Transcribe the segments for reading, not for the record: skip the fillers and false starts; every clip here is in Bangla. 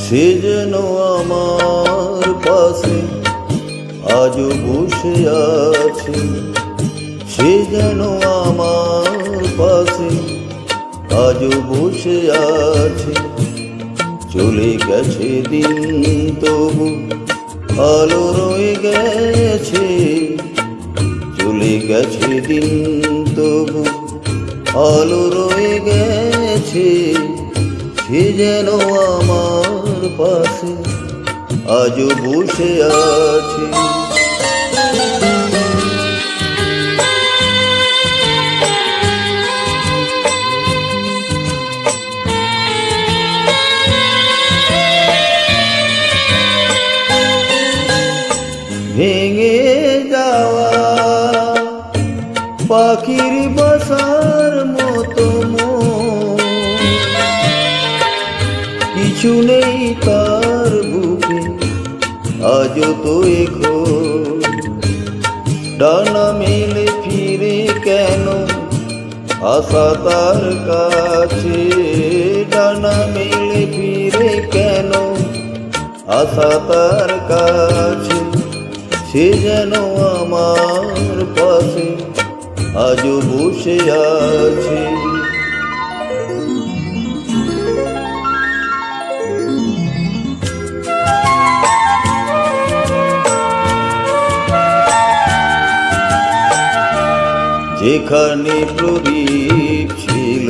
সে যেন আমার পাশে আজও বসে আছে, সে যেন আমার পাশে আজও বসে আছে। চলে গেছে দিন তবু আলো রয়ে গেছে, চলে গেছে দিন তবু আলো রয়ে গেছে। সে যেন আমার পাশে আজও বসে আছে। ভেঙে যাওয়া পাখির বাসার মতো মন, কিছু নেই তার বুকে আজও তো এখন। ডানা মেলে ফিরে কেন আশা তার কাছে, ডানা মেলে ফিরে কেন আশা তার কাছে। সে যেন আমার পাশে আজও বসে আছে। যেখানে প্রদীপ ছিল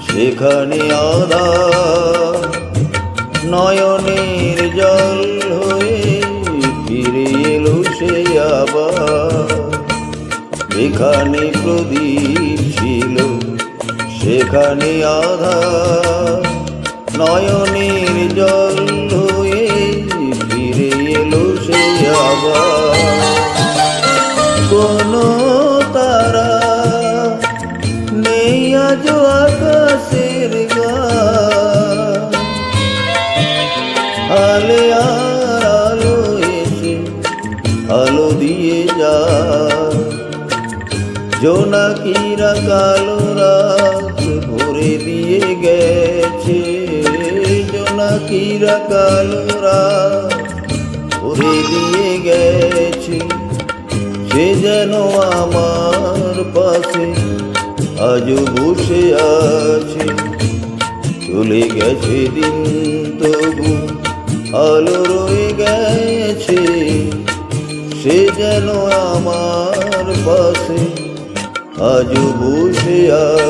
সেখানে আধার, নয়নের জল হয়ে ফিরে এলো সে আবার। যেখানে প্রদীপ ছিল সেখানে আধার, নয়নের জল হয়ে ফিরে এলো সে আবার। কোনো তারা নেই আজ আকাশের গান, আলে আর আলো এসে আলো দিয়ে যায়। জোনাকিরা কালো রাত ভরে দিয়ে গেছে, জোনাকিরা কালো রাত ভরে দিয়ে গেছে। সে যেন আমার পাশে আজও বসে আছে, চলে গেছে দিন তবু আলো রয়ে গেছে। সে যেন আমার পাশে আজও বসে আছে।